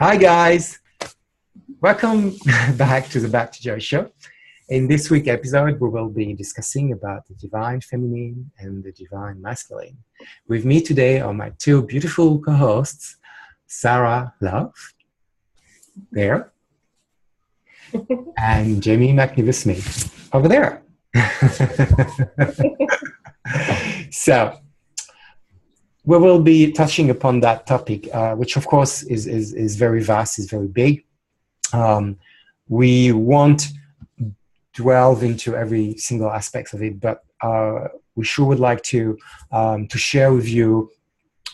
Hi guys, welcome back to the Back to Joy show. In this week's episode, we will be discussing about the divine feminine and the divine masculine. With me today are my two beautiful co-hosts, Sarah Love, there, and Jamie McNiver-Smith, over there. So, we will be touching upon that topic, which of course is very vast, is very big. We won't delve into every single aspect of it, but we sure would like to share with you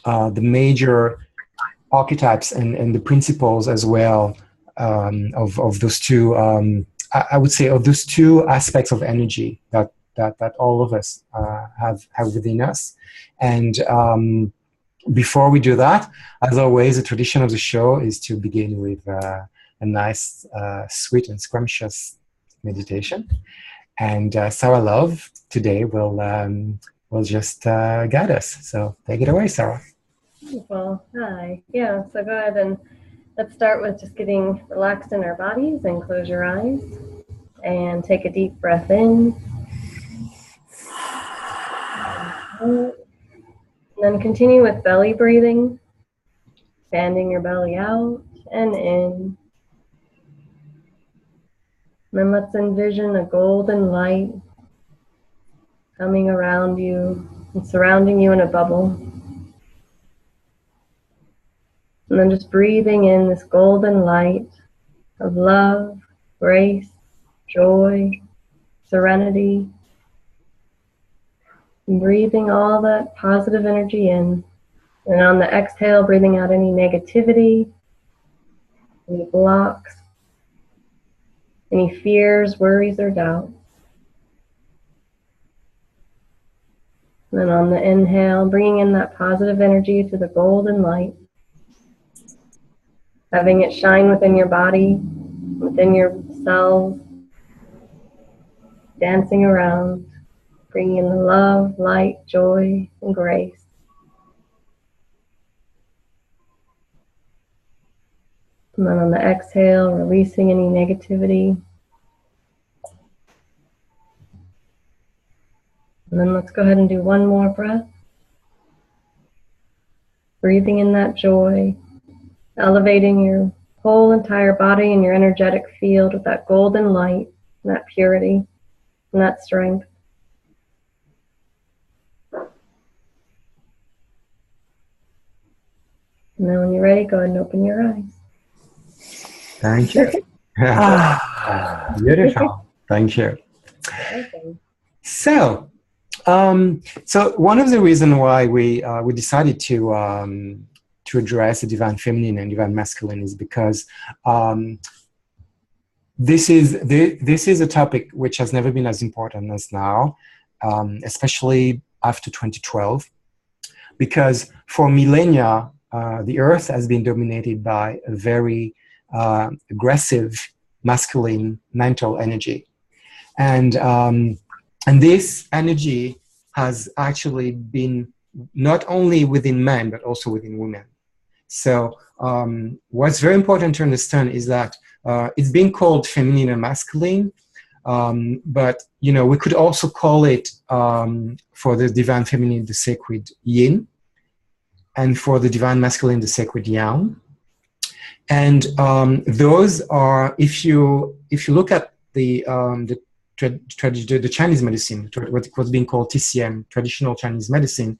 the major archetypes and the principles as well of those two. I would say of those two aspects of energy that all of us have within us. And before we do that, as always, the tradition of the show is to begin with a nice, sweet and scrumptious meditation. And Sarah Love today will just guide us. So take it away, Sarah. Well, hi. Yeah, so go ahead and let's start with just getting relaxed in our bodies and close your eyes and take a deep breath in. And then continue with belly breathing, expanding your belly out and in. And then let's envision a golden light coming around you and surrounding you in a bubble. And then just breathing in this golden light of love, grace, joy, serenity. And breathing all that positive energy in. And on the exhale, breathing out any negativity, any blocks, any fears, worries, or doubts. And then on the inhale, bringing in that positive energy to the golden light. Having it shine within your body, within your cells, dancing around. Bringing in the love, light, joy, and grace. And then on the exhale, releasing any negativity. And then let's go ahead and do one more breath. Breathing in that joy, elevating your whole entire body and your energetic field with that golden light, and that purity, and that strength. And then when you're ready, go ahead and open your eyes. Thank you. Beautiful. Thank you. Okay. So one of the reasons why we decided to address the divine feminine and divine masculine is because this is a topic which has never been as important as now, especially after 2012, because for millennia, the earth has been dominated by a very aggressive masculine mental energy. And this energy has actually been not only within men, but also within women. So what's very important to understand is that it's being called feminine and masculine, but we could also call it, for the divine feminine, the sacred yin, and for the divine masculine, the sacred yang. And those are, if you look at the Chinese medicine, what's being called TCM, traditional Chinese medicine,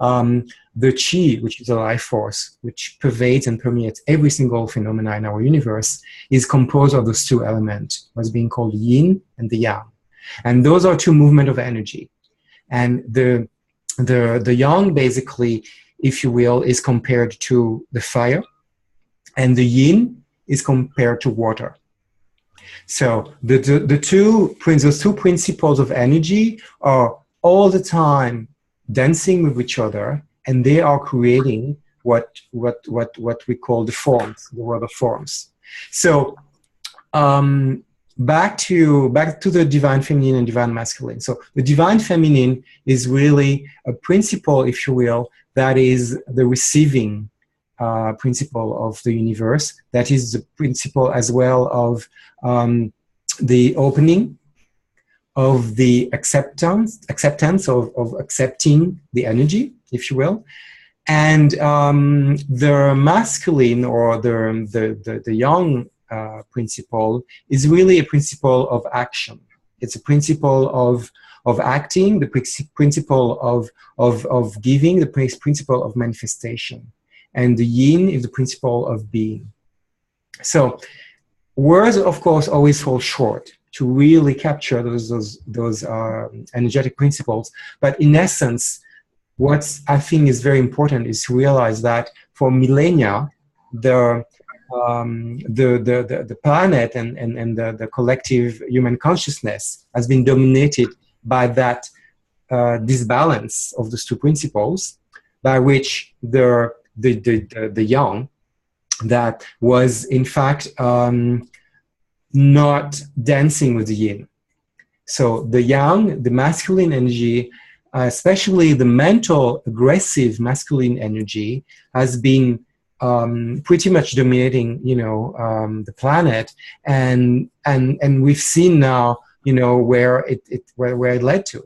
the qi, which is a life force, which pervades and permeates every single phenomena in our universe, is composed of those two elements, what's being called yin and the yang. And those are two movements of energy. And the yang, basically, if you will, is compared to the fire, and the yin is compared to water. So those two principles of energy are all the time dancing with each other, and they are creating what we call the forms, the world of forms. So back to the divine feminine and divine masculine. So the divine feminine is really a principle, if you will, that is the receiving principle of the universe. That is the principle as well of the opening, of the acceptance of accepting the energy, if you will. And the masculine or the yang principle is really a principle of action. It's a principle of acting, the principle of giving, the principle of manifestation. And the yin is the principle of being. So words, of course, always fall short to really capture those energetic principles. But in essence, what I think is very important is to realize that for millennia, the planet and the collective human consciousness has been dominated by that disbalance of those two principles, by which the yang, that was in fact not dancing with the yin. So the yang, the masculine energy, especially the mental, aggressive masculine energy, has been pretty much dominating, the planet, and we've seen now, where it led to,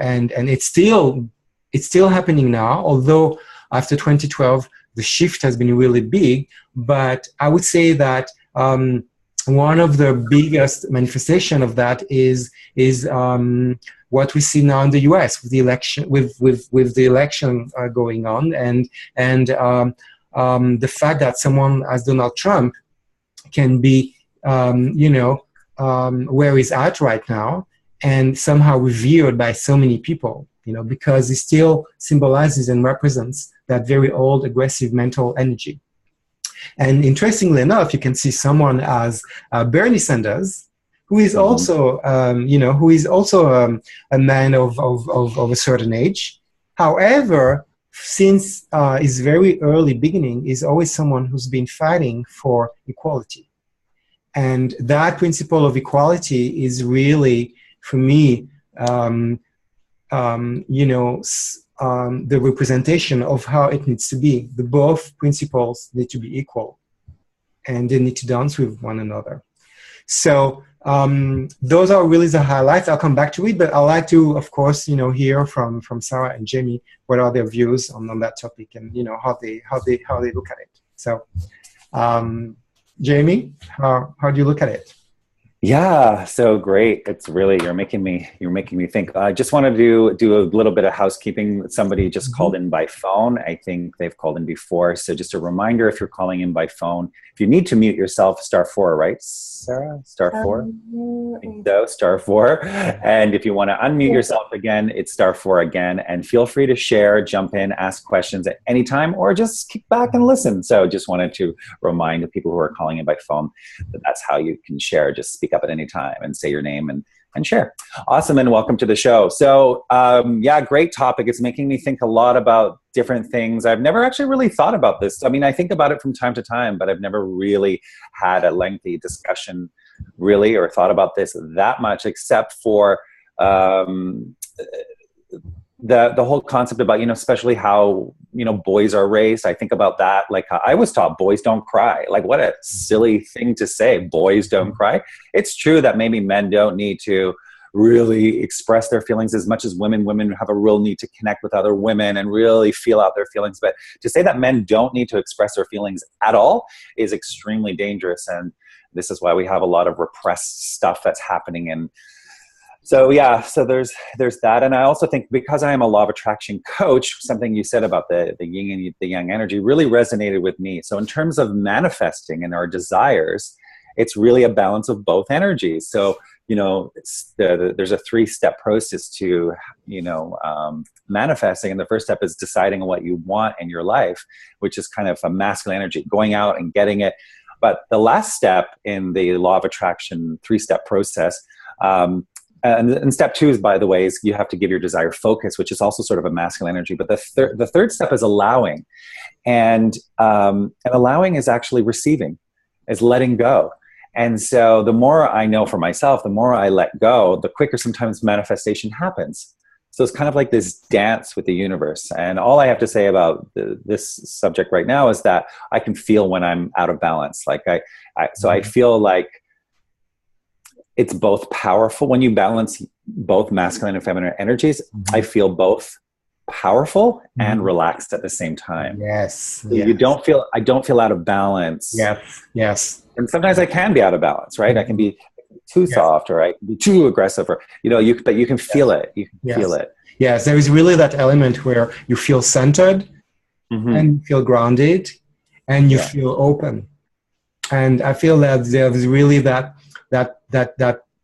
and it's still happening now. Although after 2012, the shift has been really big, but I would say that one of the biggest manifestation of that is what we see now in the U.S. with the election, with the election going on, and the fact that someone as Donald Trump can be, where he's at right now, and somehow revered by so many people, because he still symbolizes and represents that very old, aggressive mental energy. And interestingly enough, you can see someone as Bernie Sanders, who is also, a man of a certain age. However, since his very early beginning, is always someone who's been fighting for equality. And that principle of equality is really, for me, the representation of how it needs to be. The both principles need to be equal, and they need to dance with one another. So those are really the highlights. I'll come back to it, but I'd like to, of course, hear from Sarah and Jamie what are their views on that topic, and how they look at it. So, Jamie, how do you look at it? Yeah, so great. It's really, you're making me think. I just wanted to do a little bit of housekeeping. Somebody just called in by phone. I think they've called in before. So just a reminder, if you're calling in by phone, if you need to mute yourself, *4, right, Sarah? *4? I think so, *4. And if you want to unmute yourself again, it's *4 again. And feel free to share, jump in, ask questions at any time, or just kick back and listen. So just wanted to remind the people who are calling in by phone that that's how you can share. Just speak up at any time and say your name and share. Awesome, and welcome to the show. So yeah, great topic. It's making me think a lot about different things. I've never actually really thought about this. I mean, I think about it from time to time, but I've never really had a lengthy discussion really, or thought about this that much, except for the whole concept about, especially how, boys are raised. I think about that. Like, I was taught boys don't cry. Like, what a silly thing to say. Boys don't cry. It's true that maybe men don't need to really express their feelings as much as women. Women have a real need to connect with other women and really feel out their feelings. But to say that men don't need to express their feelings at all is extremely dangerous. And this is why we have a lot of repressed stuff that's happening. And so, yeah, so there's that. And I also think, because I am a law of attraction coach, something you said about the yin and the yang energy really resonated with me. So in terms of manifesting and our desires, it's really a balance of both energies. So, there's a 3-step process to, manifesting. And the first step is deciding what you want in your life, which is kind of a masculine energy, going out and getting it. But the last step in the law of attraction 3-step process, and step 2 is, by the way, is you have to give your desire focus, which is also sort of a masculine energy. But the third step is allowing, and allowing is actually receiving, is letting go. And so the more I know for myself, the more I let go, the quicker sometimes manifestation happens. So it's kind of like this dance with the universe. And all I have to say about this subject right now is that I can feel when I'm out of balance. Like I feel like it's both powerful when you balance both masculine and feminine energies. I feel both powerful and relaxed at the same time. Yes. So I don't feel out of balance. Yes. Yes. And sometimes I can be out of balance, right? I can be too soft, or I can be too aggressive, or, but you can feel it. You can feel it. Yes. There is really that element where you feel centered and you feel grounded and you feel open. And I feel that there's really that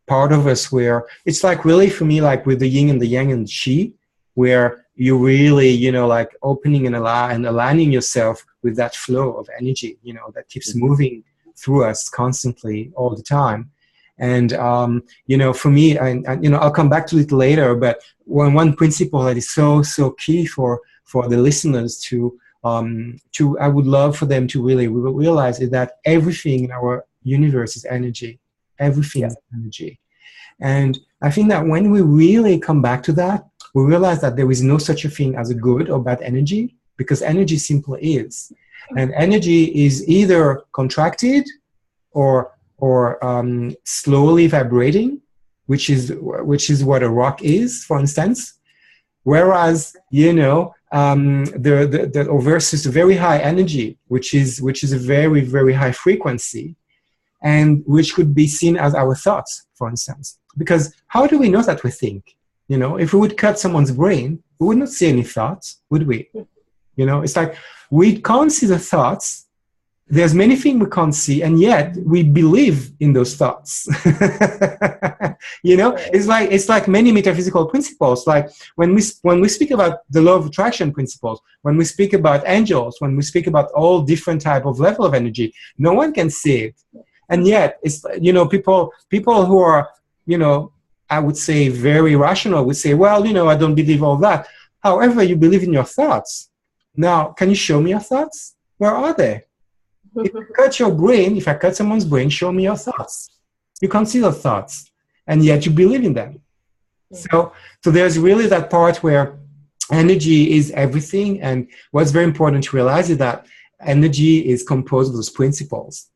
part of us where it's like really for me, like with the yin and the yang and qi, where you really, like opening and aligning yourself with that flow of energy, that keeps moving through us constantly all the time. And, for me, and I'll come back to it later, but one principle that is so key for the listeners to, I would love for them to really realize is that everything in our universe is energy. Everything is energy. And I think that when we really come back to that, we realize that there is no such a thing as a good or bad energy, because energy simply is. And energy is either contracted or slowly vibrating, which is what a rock is, for instance. Whereas, versus a very high energy, which is a very, very high frequency, and which could be seen as our thoughts, for instance. Because how do we know that we think? If we would cut someone's brain, we would not see any thoughts, would we? It's like we can't see the thoughts. There's many things we can't see, and yet we believe in those thoughts. It's like many metaphysical principles. Like when we speak about the law of attraction principles, when we speak about angels, when we speak about all different type of level of energy, no one can see it, and yet it's people who are I would say very rational would say, well, I don't believe all that. However, you believe in your thoughts. Now, can you show me your thoughts? Where are they? If you cut your brain, if I cut someone's brain, show me your thoughts. You can't see the thoughts, and yet you believe in them. So there's really that part where energy is everything, and what's very important to realize is that energy is composed of those principles,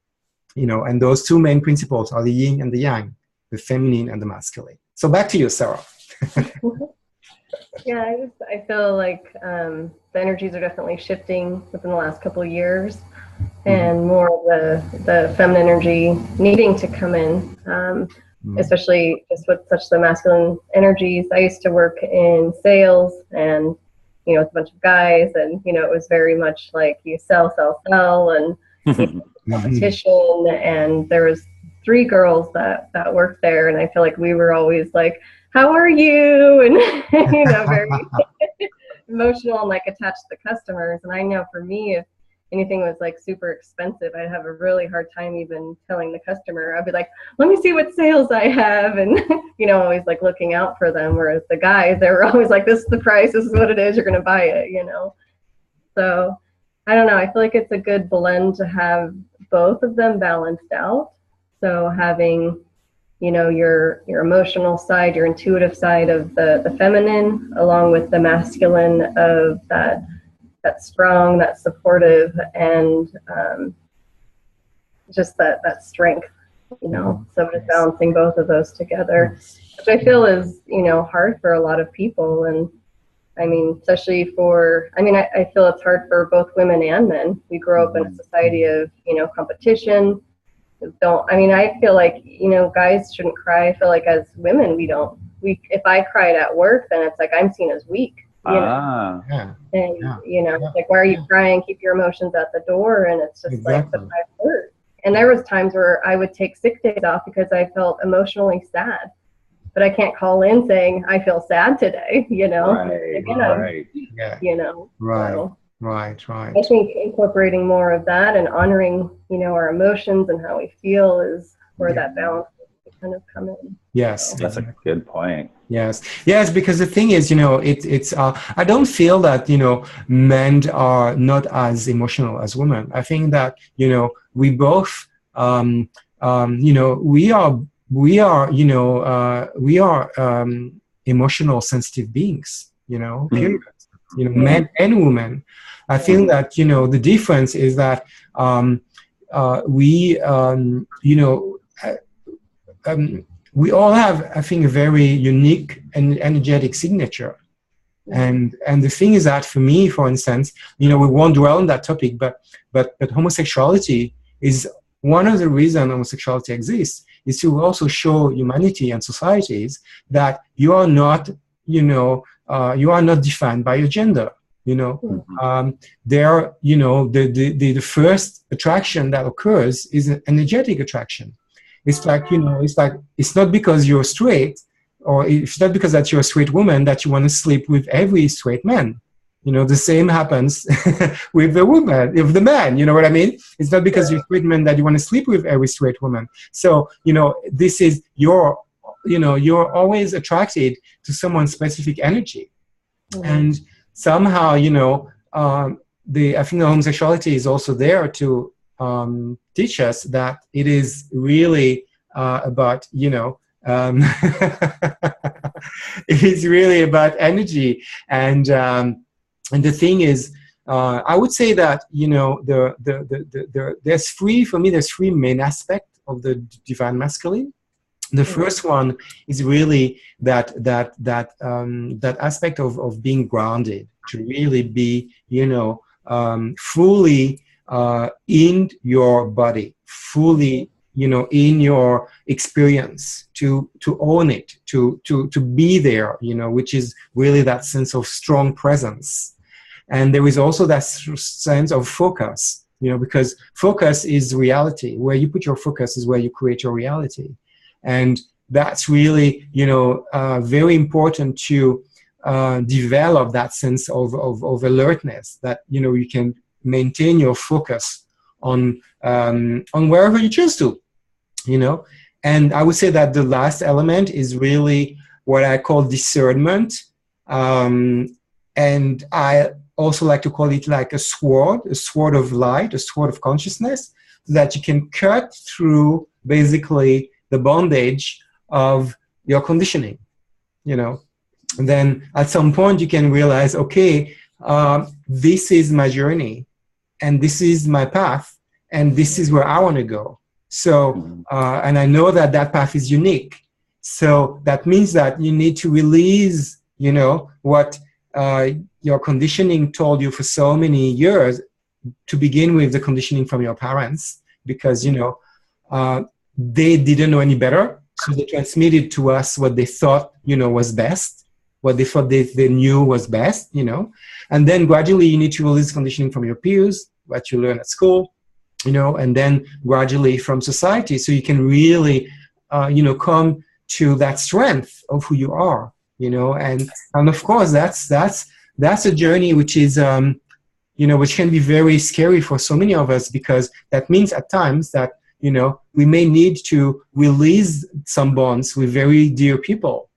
and those two main principles are the yin and the yang, the feminine and the masculine. So back to you, Sarah. Yeah, I feel like the energies are definitely shifting within the last couple of years, and more of the feminine energy needing to come in, especially just with such the masculine energies. I used to work in sales and, with a bunch of guys, and, it was very much like you sell, and competition. And there was 3 girls that worked there, and I feel like we were always like, how are you? And, very emotional and like attached to the customers. And I know for me, if anything was like super expensive, I'd have a really hard time even telling the customer. I'd be like, let me see what sales I have. And, always like looking out for them. Whereas the guys, they were always like, this is the price, this is what it is, you're going to buy it, So I don't know. I feel like it's a good blend to have both of them balanced out. So having, your emotional side, your intuitive side of the feminine, along with the masculine of that strong, that supportive, and just that strength, So just balancing both of those together, which I feel is, hard for a lot of people. And I mean, especially I feel it's hard for both women and men. We grow up in a society of, competition. I feel like, guys shouldn't cry. I feel like as women, if I cried at work, then it's like I'm seen as weak. Like, why are you crying? Keep your emotions at the door. And it's just like the 5 words. And there was times where I would take sick days off because I felt emotionally sad. But I can't call in saying I feel sad today, Right. I think incorporating more of that and honoring, our emotions and how we feel is where that balance can kind of come in. Yes, so. That's a good point. Yes, because the thing is, it's I don't feel that men are not as emotional as women. I think that we both we are emotional, sensitive beings, period. Men and women. I feel that, the difference is that we all have, I think, a very unique and energetic signature. And the thing is that for me, for instance, we won't dwell on that topic, but homosexuality is one of the reasons homosexuality exists, is to also show humanity and societies that you are not, you are not defined by your gender. The first attraction that occurs is an energetic attraction. It's like, it's not because you're straight, or it's not because that you're a straight woman that you want to sleep with every straight man. The same happens with the woman, with the man, you know what I mean? It's not because you're a straight man that you want to sleep with every straight woman. So, this is you're always attracted to someone's specific energy. And somehow, I think the homosexuality is also there to teach us that it is really about, it is really about energy. And the thing is, I would say that, there's three main aspects of the divine masculine. The first one is really that aspect of being grounded, to really be, fully in your body, fully, in your experience, to own it, to be there, which is really that sense of strong presence. And there is also that sense of focus, because focus is reality. Where you put your focus is where you create your reality. And that's really, very important to develop that sense of alertness, that, you can maintain your focus on wherever you choose to, And I would say that the last element is really what I call discernment. And I also like to call it like a sword of light, a sword of consciousness, that you can cut through basically the bondage of your conditioning, And then at some point you can realize, okay, this is my journey, and this is my path, and this is where I want to go. So, and I know that path is unique. So that means that you need to release, what your conditioning told you for so many years, to begin with the conditioning from your parents, because, they didn't know any better. So they transmitted to us what they thought, was best, what they thought they knew was best, And then gradually you need to release conditioning from your peers, what you learn at school, and then gradually from society. So you can really, come to that strength of who you are, and of course that's a journey which is, which can be very scary for so many of us, because that means at times that, we may need to release some bonds with very dear people,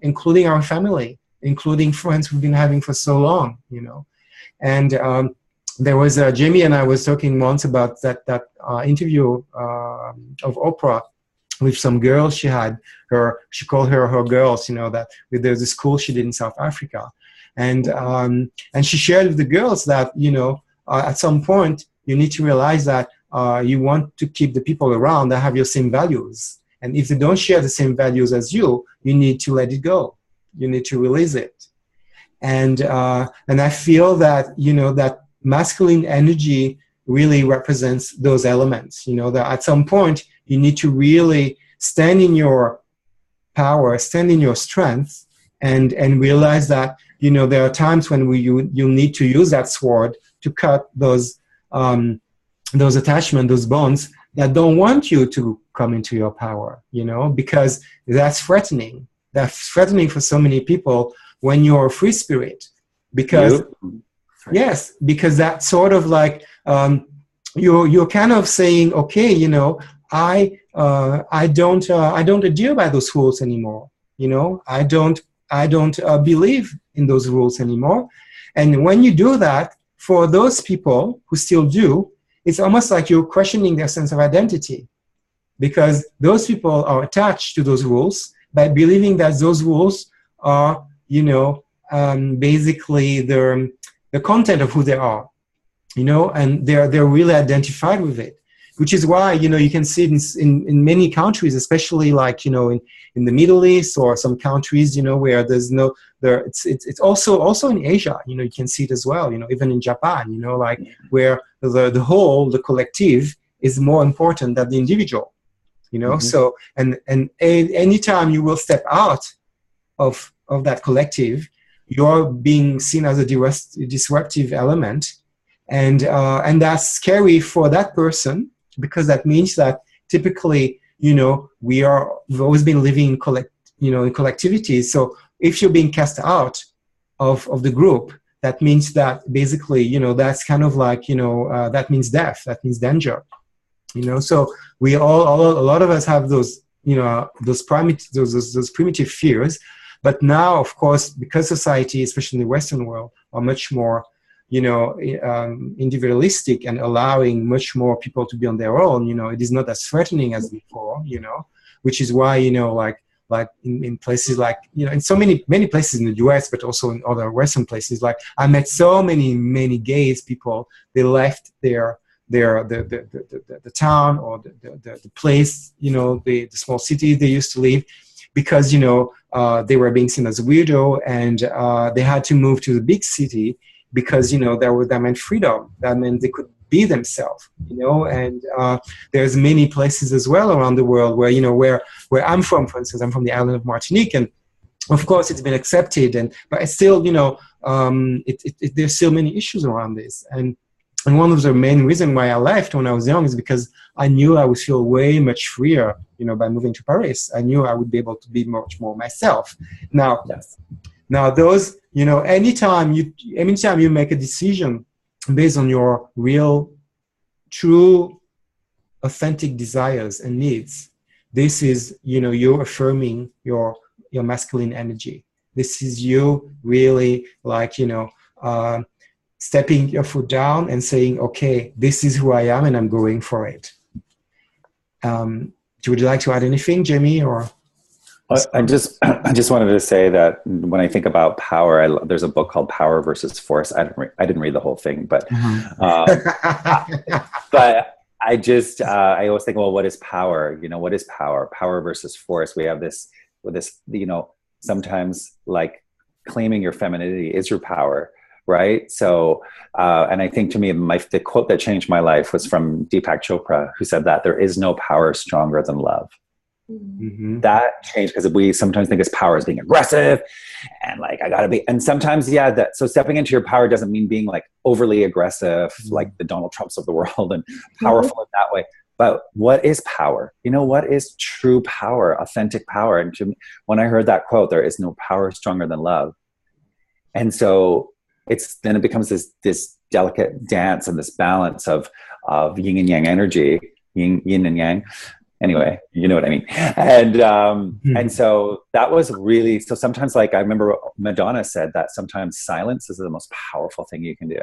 including our family, including friends we've been having for so long, And there was Jamie and I was talking once about that interview of Oprah with some girls she had. She called her girls, that there's a school she did in South Africa. And she shared with the girls that, at some point you need to realize that you want to keep the people around that have your same values. And if they don't share the same values as you need to let it go. You need to release it. And I feel that, that masculine energy really represents those elements, that at some point you need to really stand in your power, stand in your strength, and realize that, there are times when you need to use that sword to cut those attachments, those bonds that don't want you to come into your power, because that's threatening. That's threatening for so many people when you're a free spirit, because yes, because that's sort of like you're kind of saying, okay, I don't adhere by those rules anymore. I don't believe in those rules anymore. And when you do that, for those people who still do, it's almost like you're questioning their sense of identity, because those people are attached to those rules by believing that those rules are, you know, basically the content of who they are, you know, and they're really identified with it, which is why, you know, you can see it in many countries, especially like, you know, in the Middle East or some countries, you know, where there's no, it's also in Asia, you know, you can see it as well, you know, even in Japan, you know, like where the whole, the collective is more important than the individual, you know. So, and anytime you will step out of that collective, you're being seen as a disruptive element. And that's scary for that person, because that means that typically, you know, we've always been living in collectivities. So if you're being cast out of the group, that means that basically, you know, that's kind of like, you know, that means death, that means danger, you know. So a lot of us have those, you know, those primitive fears. But now, of course, because society, especially in the Western world, are much more, you know, individualistic and allowing much more people to be on their own, you know, it is not as threatening as before, you know, which is why, you know, like in places like, you know, in so many places in the US, but also in other Western places, like I met so many gays people, they left the town or the place, you know, the small city they used to live, because, you know, they were being seen as a weirdo, and they had to move to the big city because, you know, that meant freedom. That meant they could be themselves, you know. And there's many places as well around the world where, you know, where I'm from, for instance, I'm from the island of Martinique, and of course it's been accepted, but it's still, you know, there's still many issues around this. And one of the main reasons why I left when I was young is because I knew I would feel way much freer, you know, by moving to Paris. I knew I would be able to be much more myself. Now, now those, you know, anytime you make a decision based on your real, true, authentic desires and needs, this is, you know, you're affirming your masculine energy. This is you really, like, you know, stepping your foot down and saying, okay, this is who I am and I'm going for it. Would you like to add anything, Jamie? Or I just wanted to say that when I think about power, there's a book called Power versus Force. I didn't read the whole thing, but but I always think, well, what is power? You know, what is power? Power versus force. We have this, you know, sometimes like claiming your femininity is your power. Right. So, and I think to me, the quote that changed my life was from Deepak Chopra, who said that there is no power stronger than love. Mm-hmm. That changed, because we sometimes think of power as being aggressive and like, I gotta be, and sometimes, so stepping into your power doesn't mean being like overly aggressive, like the Donald Trumps of the world and powerful in that way. But what is power? You know, what is true power, authentic power? And to me, when I heard that quote, there is no power stronger than love. And so then it becomes this delicate dance and this balance of yin and yang energy, yin and yang. Anyway, you know what I mean. And so that was really, so sometimes, like, I remember Madonna said that sometimes silence is the most powerful thing you can do.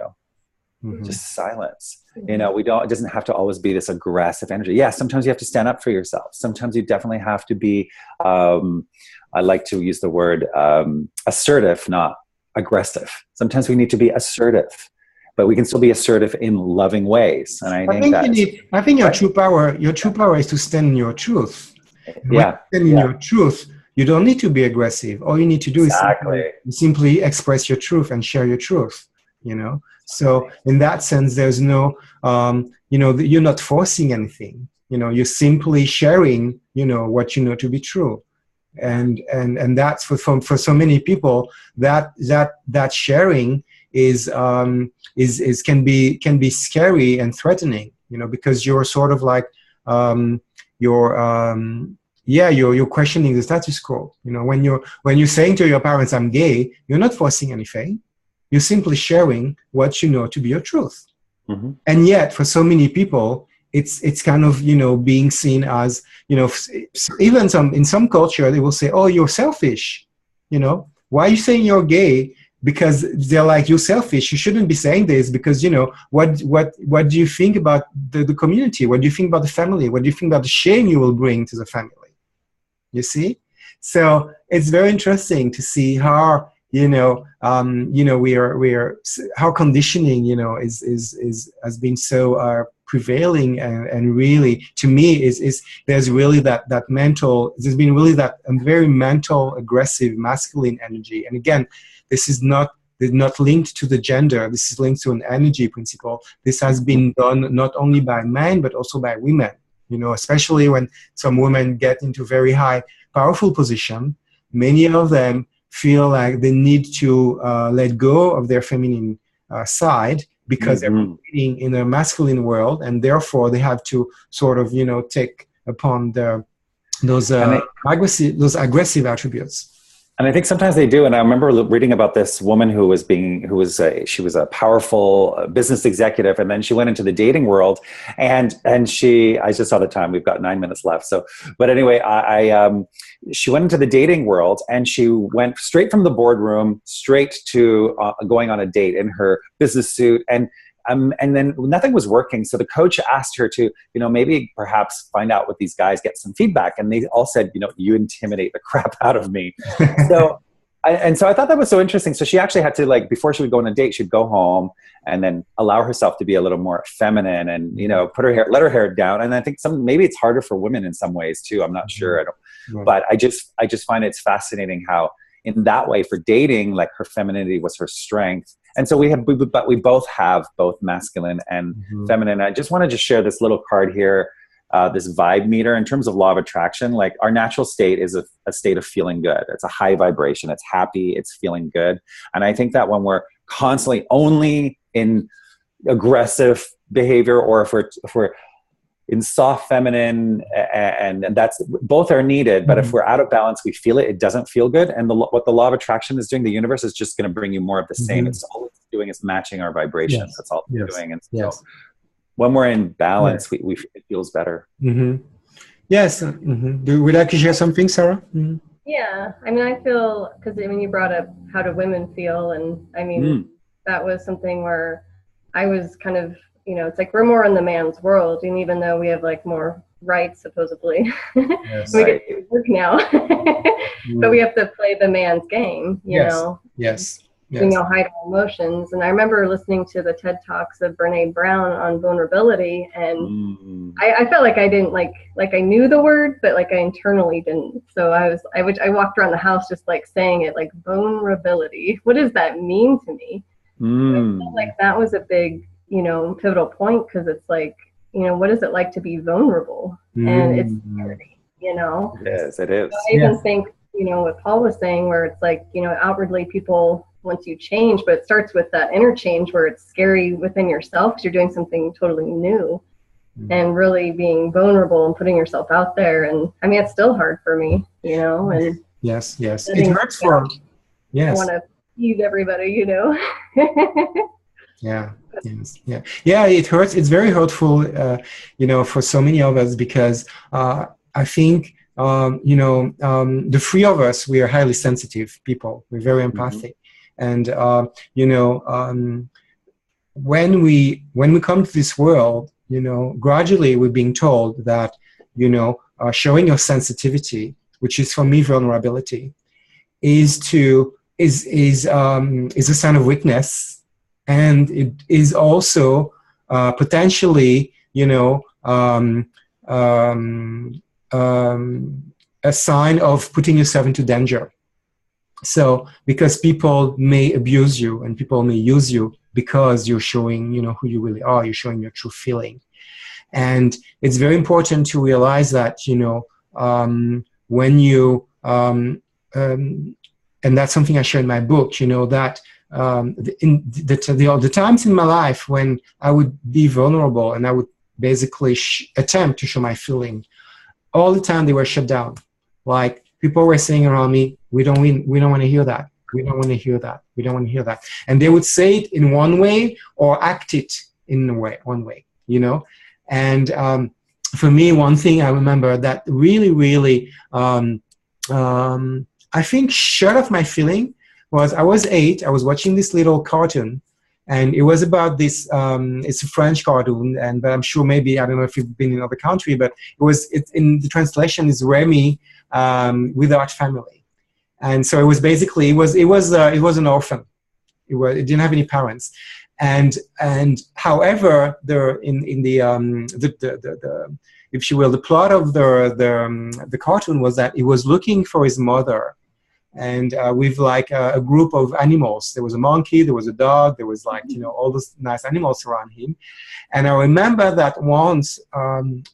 Mm-hmm. Just silence. You know, it doesn't have to always be this aggressive energy. Yeah, sometimes you have to stand up for yourself. Sometimes you definitely have to be, I like to use the word assertive, not aggressive. Sometimes we need to be assertive, but we can still be assertive in loving ways. And I think your true power is to stand in your truth. When you stand in your truth, you don't need to be aggressive. All you need to do is simply express your truth and share your truth, you know? So in that sense, there's no, you know, you're not forcing anything, you know, you're simply sharing, you know, what you know to be true. And that's for so many people, that sharing is can be scary and threatening, you know, because you're sort of like you're questioning the status quo. You know, when you're saying to your parents, I'm gay, you're not forcing anything. You're simply sharing what you know to be your truth. Mm-hmm. And yet, for so many people, it's kind of, you know, being seen as, you know, even in some culture, they will say, oh, you're selfish. You know, why are you saying you're gay? Because they're like, you're selfish. You shouldn't be saying this because, you know, what do you think about the community? What do you think about the family? What do you think about the shame you will bring to the family? You see? So it's very interesting to see how, how conditioning, has been so prevailing, and really, to me, is there's really that mental, there's been really that very mental, aggressive, masculine energy. And again, this is not linked to the gender. This is linked to an energy principle. This has been done not only by men, but also by women, especially when some women get into very high, powerful position. Many of them feel like they need to let go of their feminine side, because they're operating in a masculine world, and therefore they have to sort of, take upon those aggressive attributes. And I think sometimes they do. And I remember reading about this woman she was a powerful business executive, and then she went into the dating world, and I just saw the time, we've got 9 minutes left. So, but anyway, she went into the dating world, and she went straight from the boardroom, straight to going on a date in her business suit. And then nothing was working. So the coach asked her to, maybe perhaps find out with these guys, get some feedback. And they all said, you intimidate the crap out of me. So I thought that was so interesting. So she actually had to, before she would go on a date, she'd go home and then allow herself to be a little more feminine, and, let her hair down. And I think maybe it's harder for women in some ways too. I'm not sure. But I just find it's fascinating how, in that way, for dating, her femininity was her strength. And so we both have both masculine and feminine. I just wanted to share this little card here, this vibe meter. In terms of law of attraction, our natural state is a state of feeling good. It's a high vibration. It's happy. It's feeling good. And I think that when we're constantly only in aggressive behavior, or if we're in soft feminine, and that's, both are needed, but if we're out of balance, we feel it doesn't feel good. And what the law of attraction is doing, the universe is just going to bring you more of the same. It's all it's doing is matching our vibrations. Yes. That's all it's doing. And so when we're in balance, it feels better. Yes. Would you like to share something, Sarah? Yeah, I feel, because you brought up how do women feel, and that was something where I was kind of, it's we're more in the man's world, and even though we have more rights, supposedly, yes, we get to work now, but we have to play the man's game, you know. Yes. Hide our emotions. And I remember listening to the TED Talks of Brene Brown on vulnerability, and I felt like I didn't like I knew the word, but I internally didn't. So I walked around the house just saying it, vulnerability. What does that mean to me? I felt that was a big, pivotal point, because it's what is it like to be vulnerable? And it's scary, Yes, it is. So I even think, what Paul was saying, where it's outwardly people want you change, but it starts with that inner change where it's scary within yourself, because you're doing something totally new, and really being vulnerable and putting yourself out there. And it's still hard for me, and yes, it hurts for, I want to feed everybody, Yeah. It hurts. It's very hurtful, for so many of us, because I think, the three of us, we are highly sensitive people. We're very empathic. And, when we come to this world, gradually we're being told that, showing your sensitivity, which is for me vulnerability, is a sign of weakness. And it is also potentially, a sign of putting yourself into danger. So, because people may abuse you, and people may use you because you're showing, who you really are. You're showing your true feeling. And it's very important to realize that, when you, and that's something I share in my book, that in the times in my life when I would be vulnerable and I would basically attempt to show my feeling, all the time they were shut down. People were saying around me, we don't want to hear that. We don't want to hear that. We don't want to hear that. And they would say it in one way or act it in one way, And for me, one thing I remember that really, really, I think shut off my feeling was I was 8. I was watching this little cartoon, And it was about this. It's a French cartoon, but I'm sure maybe I don't know if you've been in another country, but in the translation is Remy without family, and so it was basically it was an orphan. It didn't have any parents, and however in the if you will, the plot of the cartoon was that he was looking for his mother, and with like a group of animals. There was a monkey, there was a dog, there was like all those nice animals around him. And I remember that once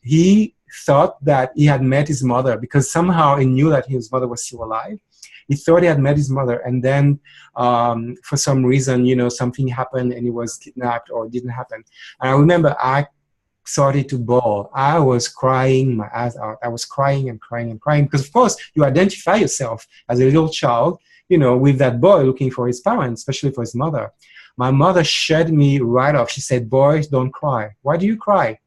he thought that he had met his mother, because somehow he knew that his mother was still alive. He thought he had met his mother, and then for some reason, something happened and he was kidnapped, or it didn't happen. And I remember I started to bawl. I was crying my ass out. I was crying and crying and crying, because of course you identify yourself as a little child, with that boy looking for his parents, especially for his mother. My mother shut me right off. She said, "Boy, don't cry. Why do you cry?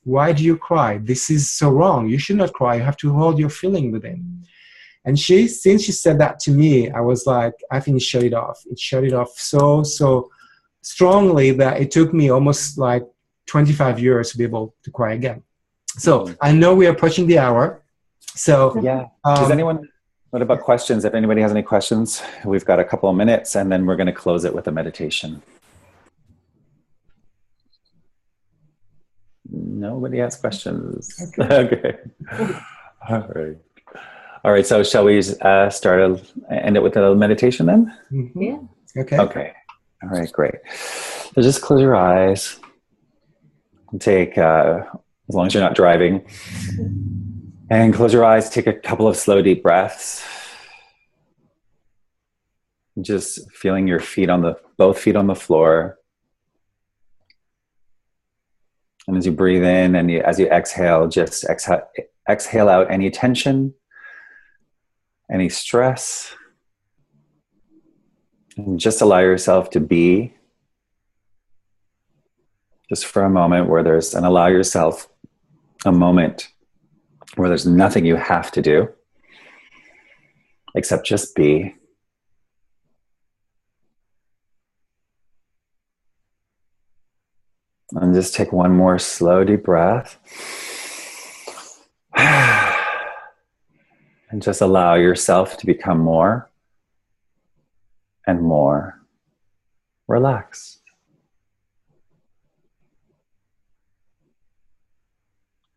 Why do you cry? This is so wrong. You should not cry. You have to hold your feeling within." And since she said that to me, I was like, I think it shut it off. It shut it off so strongly that it took me almost like 25 years to be able to cry again. So I know we are approaching the hour. So yeah. What about questions? If anybody has any questions, we've got a couple of minutes, and then we're going to close it with a meditation. Nobody has questions. Okay. All right. So shall we end it with a meditation then? Mm-hmm. Yeah. Okay. Okay. All right. Great. So just close your eyes. Take, as long as you're not driving, and close your eyes, take a couple of slow, deep breaths. Just feeling your both feet on the floor. And as you breathe in and as you exhale, just exhale out any tension, any stress, and just allow yourself to be. Just for a moment allow yourself a moment where there's nothing you have to do except just be. And just take one more slow, deep breath. And just allow yourself to become more and more relaxed.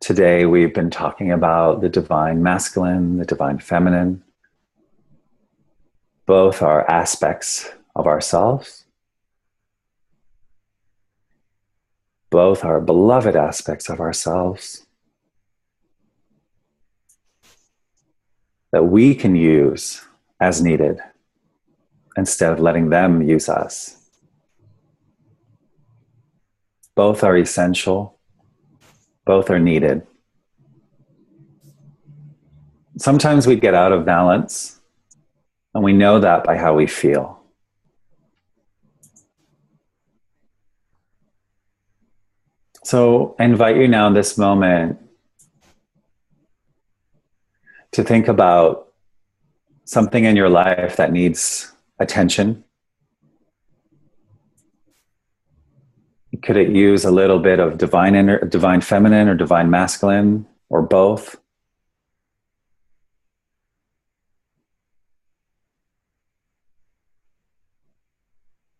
Today, we've been talking about the divine masculine, the divine feminine. Both are aspects of ourselves. Both are beloved aspects of ourselves that we can use as needed instead of letting them use us. Both are essential. Both are needed. Sometimes we get out of balance, and we know that by how we feel. So I invite you now in this moment to think about something in your life that needs attention. Could it use a little bit of divine feminine or divine masculine, or both?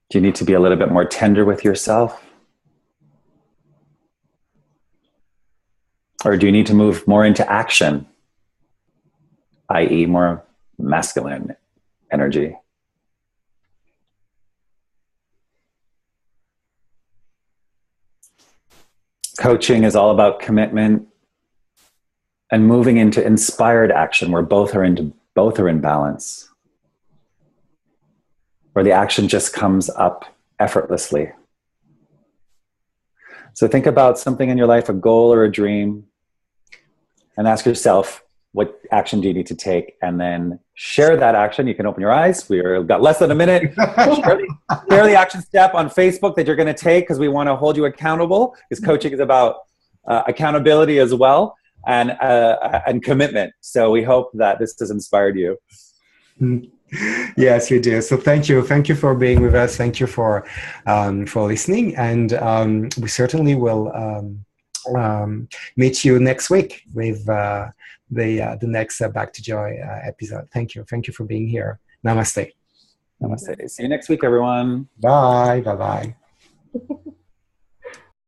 Do you need to be a little bit more tender with yourself? Or do you need to move more into action, i.e. more masculine energy? Coaching is all about commitment and moving into inspired action where both are in balance, where the action just comes up effortlessly. So think about something in your life, a goal or a dream, and ask yourself, what action do you need to take? And then share that action. You can open your eyes. We've got less than a minute. Share the action step on Facebook that you're going to take, because we want to hold you accountable, because coaching is about accountability as well, and commitment. So we hope that this has inspired you. Yes, we do. So thank you for being with us. Thank you for listening, and we certainly will meet you next week with the next Back to Joy episode. Thank you for being here. Namaste. Namaste. See you next week, everyone. Bye. Bye.